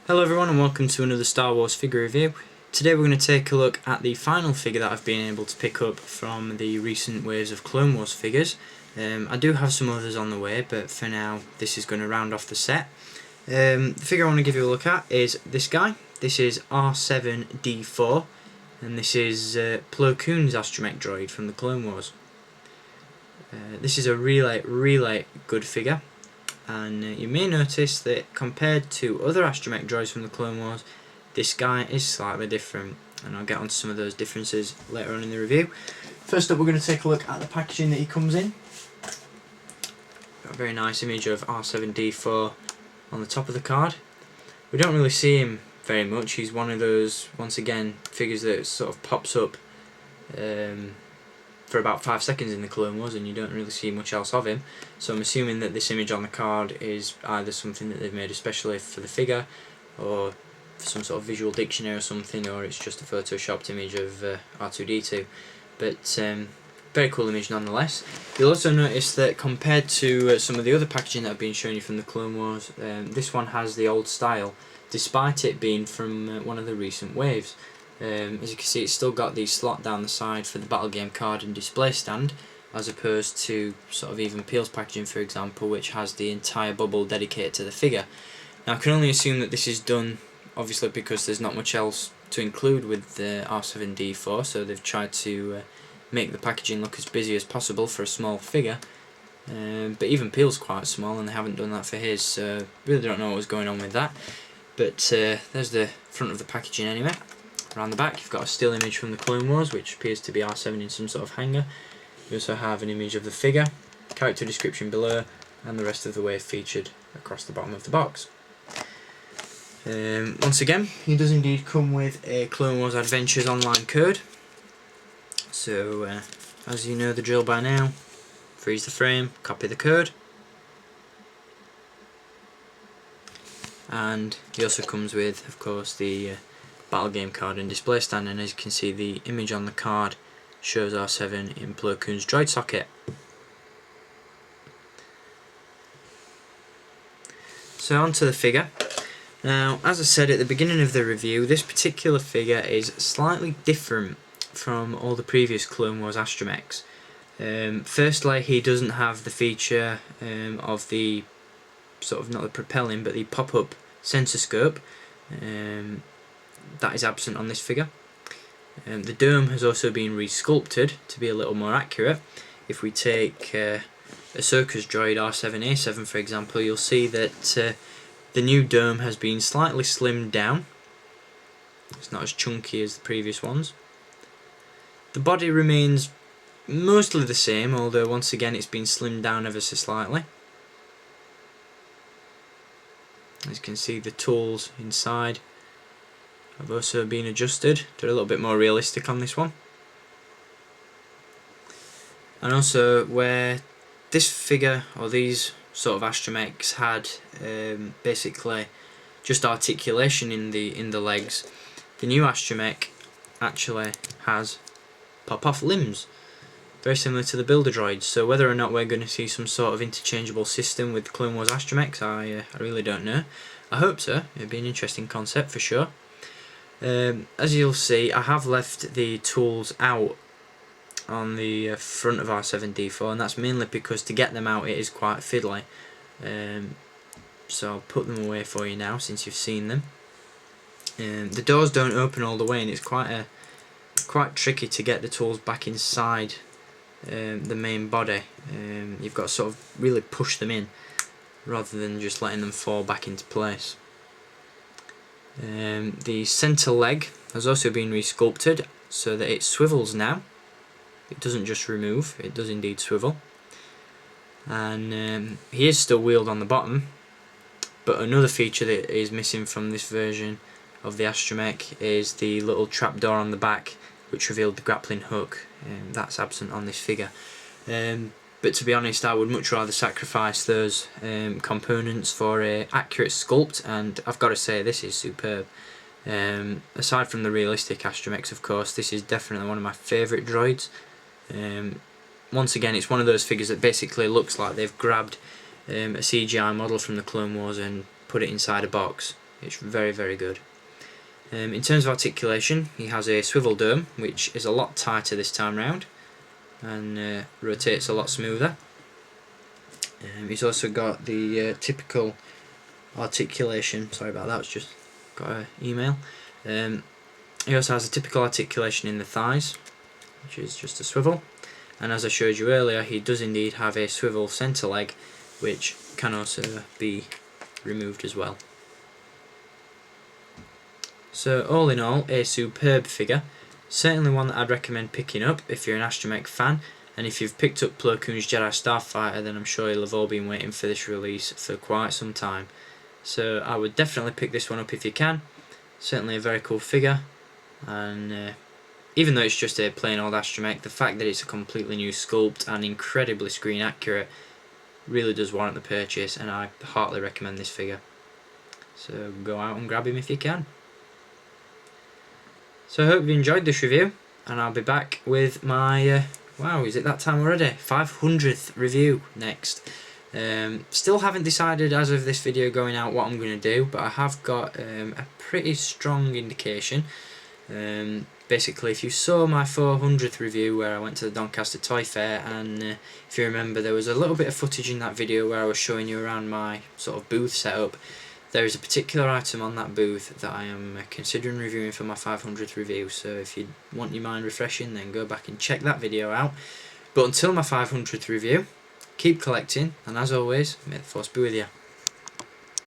Hello everyone and welcome to another Star Wars figure review. Today we're going to take a look at the final figure that I've been able to pick up from the recent waves of Clone Wars figures. I do have some others on the way, but for now this is going to round off the set. The figure I want to give you a look at is this guy. This is R7-D4 and this is Plo Koon's astromech droid from the Clone Wars. This is a really good figure. And you may notice that compared to other astromech droids from the Clone Wars, this guy is slightly different, and I'll get onto some of those differences later on in the review. First up, we're going to take a look at the packaging that he comes in. Got a very nice image of R7-D4 on the top of the card. We don't really see him very much. He's one of those, once again, figures that sort of pops up for about 5 seconds in the Clone Wars and you don't really see much else of him. So I'm assuming that this image on the card is either something that they've made especially for the figure, or some sort of visual dictionary or something, or it's just a photoshopped image of R2-D2. But very cool image nonetheless. You'll also notice that compared to some of the other packaging that I've been showing you from the Clone Wars, this one has the old style, despite it being from one of the recent waves. As you can see, it's still got the slot down the side for the battle game card and display stand, as opposed to sort of even Peel's packaging, for example, which has the entire bubble dedicated to the figure. Now I can only assume that this is done obviously because there's not much else to include with the R7-D4, so they've tried to make the packaging look as busy as possible for a small figure. But even Peel's quite small and they haven't done that for his, so really don't know what was going on with that. But there's the front of the packaging anyway. Around the back you've got a still image from the Clone Wars, which appears to be R7 in some sort of hanger. You also have an image of the figure, character description below, and the rest of the wave featured across the bottom of the box. Once again, he does indeed come with a Clone Wars Adventures online code. So as you know the drill by now, freeze the frame, copy the code. And he also comes with, of course, the battle game card and display stand, and as you can see the image on the card shows R7 in Plo Koon's droid socket. So on to the figure. Now as I said at the beginning of the review, this particular figure is slightly different from all the previous Clone Wars astromechs. Firstly, he doesn't have the feature of the sort of, not the propelling, but the pop-up sensor scope. That is absent on this figure. The dome has also been resculpted to be a little more accurate. If we take Ahsoka's droid R7-A7 for example, you'll see that the new dome has been slightly slimmed down. It's not as chunky as the previous ones. The body remains mostly the same, although once again it's been slimmed down ever so slightly. As you can see, the tools inside have also been adjusted. They're a little bit more realistic on this one. And also, where this figure, or these sort of astromechs, had basically just articulation in the legs, the new astromech actually has pop-off limbs, very similar to the builder droids. So whether or not we're going to see some sort of interchangeable system with Clone Wars astromechs, I really don't know. I hope so. It'd be an interesting concept for sure. As you'll see, I have left the tools out on the front of R7-D4, and that's mainly because to get them out it is quite fiddly. So I'll put them away for you now since you've seen them. The doors don't open all the way, and it's quite tricky to get the tools back inside the main body. You've got to sort of really push them in rather than just letting them fall back into place. The centre leg has also been resculpted so that it swivels now. It doesn't just remove, it does indeed swivel. And he is still wheeled on the bottom, but another feature that is missing from this version of the astromech is the little trapdoor on the back which revealed the grappling hook. That's absent on this figure. But to be honest, I would much rather sacrifice those components for an accurate sculpt, and I've got to say this is superb. Aside from the realistic astromechs, of course, this is definitely one of my favourite droids. Once again, it's one of those figures that basically looks like they've grabbed a CGI model from the Clone Wars and put it inside a box It's very, very good. In terms of articulation, he has a swivel dome, which is a lot tighter this time round and rotates a lot smoother. He's also got the typical articulation. Sorry about that, it's just got an email. He also has a typical articulation in the thighs, which is just a swivel. And as I showed you earlier, he does indeed have a swivel centre leg, which can also be removed as well. So all in all, a superb figure. Certainly one that I'd recommend picking up if you're an astromech fan, and if you've picked up Plo Koon's Jedi Starfighter, then I'm sure you'll have all been waiting for this release for quite some time. So I would definitely pick this one up if you can. Certainly a very cool figure, and even though it's just a plain old astromech, the fact that it's a completely new sculpt and incredibly screen accurate really does warrant the purchase, and I heartily recommend this figure. So go out and grab him if you can. So I hope you enjoyed this review, and I'll be back with my, wow, is it that time already? 500th review next. Still haven't decided as of this video going out what I'm going to do, but I have got a pretty strong indication. Basically, if you saw my 400th review where I went to the Doncaster Toy Fair, and if you remember, there was a little bit of footage in that video where I was showing you around my sort of booth setup. There is a particular item on that booth that I am considering reviewing for my 500th review, so if you want your mind refreshing, then go back and check that video out. But until my 500th review, keep collecting, and as always, may the Force be with you.